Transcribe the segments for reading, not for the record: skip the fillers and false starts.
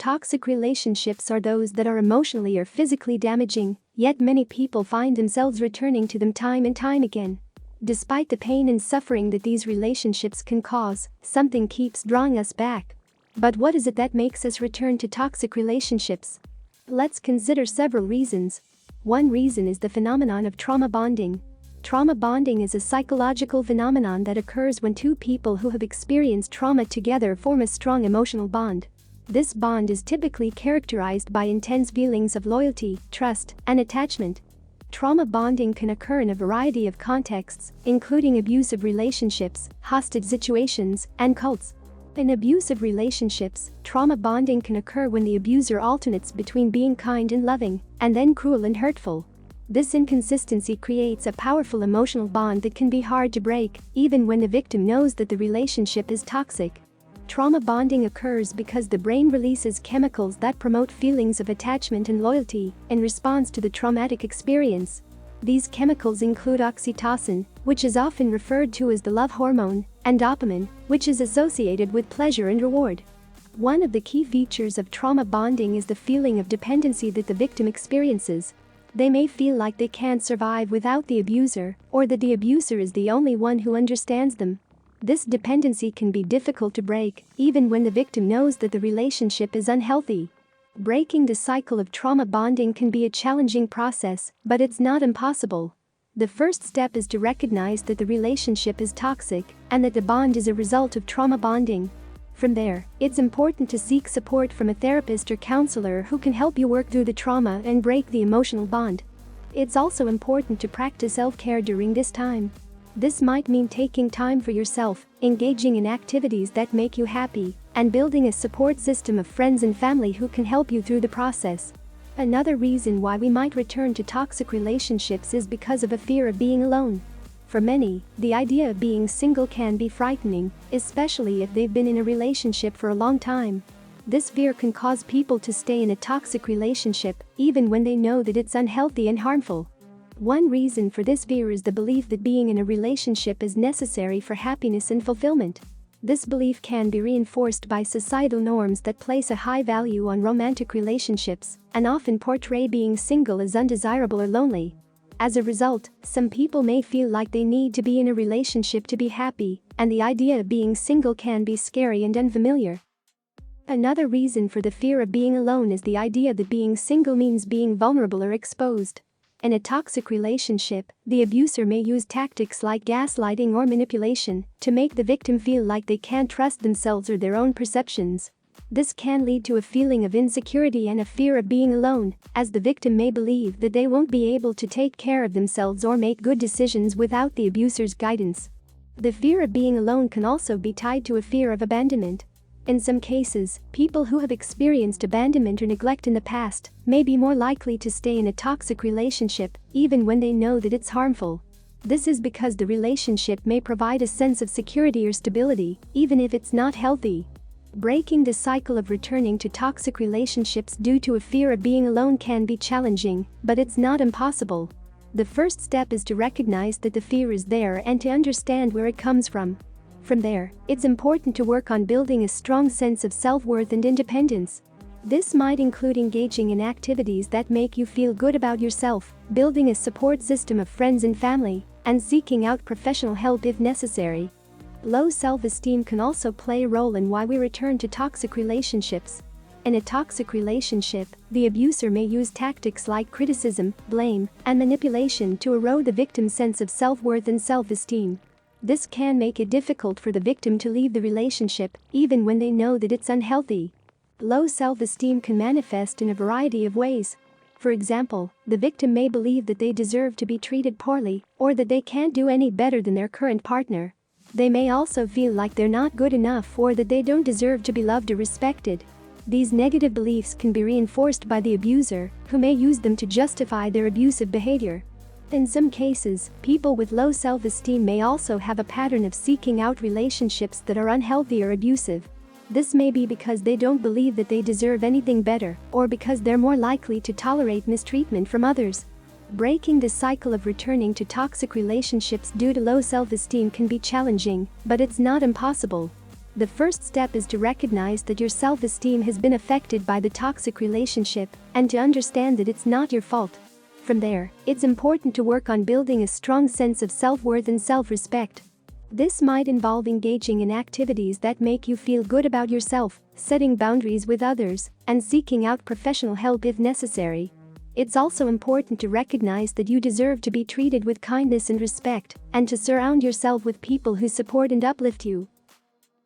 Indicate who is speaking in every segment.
Speaker 1: toxic relationships are those that are emotionally or physically damaging, yet many people find themselves returning to them time and time again. Despite the pain and suffering that these relationships can cause, something keeps drawing us back. But what is it that makes us return to toxic relationships? Let's consider several reasons. One reason is the phenomenon of trauma bonding. Trauma bonding is a psychological phenomenon that occurs when two people who have experienced trauma together form a strong emotional bond. This bond is typically characterized by intense feelings of loyalty, trust, and attachment. Trauma bonding can occur in a variety of contexts, including abusive relationships, hostage situations, and cults. In abusive relationships, trauma bonding can occur when the abuser alternates between being kind and loving, and then cruel and hurtful. This inconsistency creates a powerful emotional bond that can be hard to break, even when the victim knows that the relationship is toxic. Trauma bonding occurs because the brain releases chemicals that promote feelings of attachment and loyalty in response to the traumatic experience. These chemicals include oxytocin, which is often referred to as the love hormone, and dopamine, which is associated with pleasure and reward. One of the key features of trauma bonding is the feeling of dependency that the victim experiences. They may feel like they can't survive without the abuser, or that the abuser is the only one who understands them. This dependency can be difficult to break, even when the victim knows that the relationship is unhealthy. Breaking the cycle of trauma bonding can be a challenging process, but it's not impossible. The first step is to recognize that the relationship is toxic and that the bond is a result of trauma bonding. From there, it's important to seek support from a therapist or counselor who can help you work through the trauma and break the emotional bond. It's also important to practice self-care during this time. This might mean taking time for yourself, engaging in activities that make you happy, and building a support system of friends and family who can help you through the process. Another reason why we might return to toxic relationships is because of a fear of being alone. For many, the idea of being single can be frightening, especially if they've been in a relationship for a long time. This fear can cause people to stay in a toxic relationship, even when they know that it's unhealthy and harmful. One reason for this fear is the belief that being in a relationship is necessary for happiness and fulfillment. This belief can be reinforced by societal norms that place a high value on romantic relationships and often portray being single as undesirable or lonely. As a result, some people may feel like they need to be in a relationship to be happy, and the idea of being single can be scary and unfamiliar. Another reason for the fear of being alone is the idea that being single means being vulnerable or exposed. In a toxic relationship, the abuser may use tactics like gaslighting or manipulation to make the victim feel like they can't trust themselves or their own perceptions. This can lead to a feeling of insecurity and a fear of being alone, as the victim may believe that they won't be able to take care of themselves or make good decisions without the abuser's guidance. The fear of being alone can also be tied to a fear of abandonment. In some cases, people who have experienced abandonment or neglect in the past may be more likely to stay in a toxic relationship, even when they know that it's harmful. This is because the relationship may provide a sense of security or stability, even if it's not healthy. Breaking the cycle of returning to toxic relationships due to a fear of being alone can be challenging, but it's not impossible. The first step is to recognize that the fear is there and to understand where it comes from. From there, it's important to work on building a strong sense of self-worth and independence. This might include engaging in activities that make you feel good about yourself, building a support system of friends and family, and seeking out professional help if necessary. Low self-esteem can also play a role in why we return to toxic relationships. In a toxic relationship, the abuser may use tactics like criticism, blame, and manipulation to erode the victim's sense of self-worth and self-esteem. This can make it difficult for the victim to leave the relationship, even when they know that it's unhealthy. Low self-esteem can manifest in a variety of ways. For example, the victim may believe that they deserve to be treated poorly, or that they can't do any better than their current partner. They may also feel like they're not good enough or that they don't deserve to be loved or respected. These negative beliefs can be reinforced by the abuser, who may use them to justify their abusive behavior. In some cases, people with low self-esteem may also have a pattern of seeking out relationships that are unhealthy or abusive. This may be because they don't believe that they deserve anything better, or because they're more likely to tolerate mistreatment from others. Breaking the cycle of returning to toxic relationships due to low self-esteem can be challenging, but it's not impossible. The first step is to recognize that your self-esteem has been affected by the toxic relationship and to understand that it's not your fault. From there, it's important to work on building a strong sense of self-worth and self-respect. This might involve engaging in activities that make you feel good about yourself, setting boundaries with others, and seeking out professional help if necessary. It's also important to recognize that you deserve to be treated with kindness and respect, and to surround yourself with people who support and uplift you.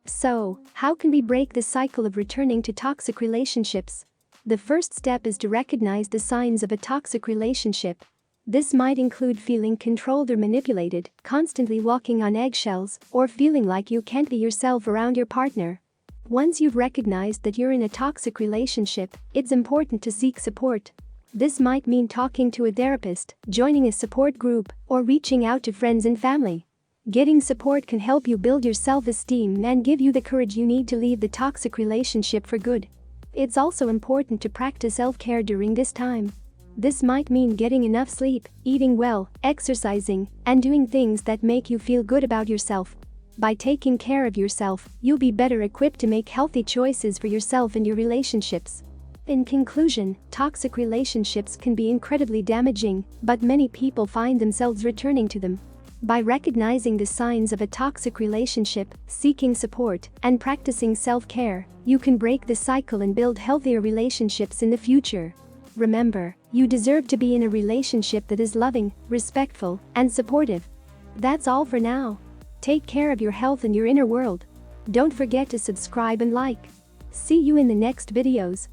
Speaker 1: So, how can we break the cycle of returning to toxic relationships? The first step is to recognize the signs of a toxic relationship. This might include feeling controlled or manipulated, constantly walking on eggshells, or feeling like you can't be yourself around your partner. Once you've recognized that you're in a toxic relationship, it's important to seek support. This might mean talking to a therapist, joining a support group, or reaching out to friends and family. Getting support can help you build your self-esteem and give you the courage you need to leave the toxic relationship for good. It's also important to practice self-care during this time. This might mean getting enough sleep, eating well, exercising, and doing things that make you feel good about yourself. By taking care of yourself, you'll be better equipped to make healthy choices for yourself and your relationships. In conclusion, toxic relationships can be incredibly damaging, but many people find themselves returning to them. By recognizing the signs of a toxic relationship, seeking support, and practicing self-care, you can break the cycle and build healthier relationships in the future. Remember, you deserve to be in a relationship that is loving, respectful, and supportive. That's all for now. Take care of your health and your inner world. Don't forget to subscribe and like. See you in the next videos.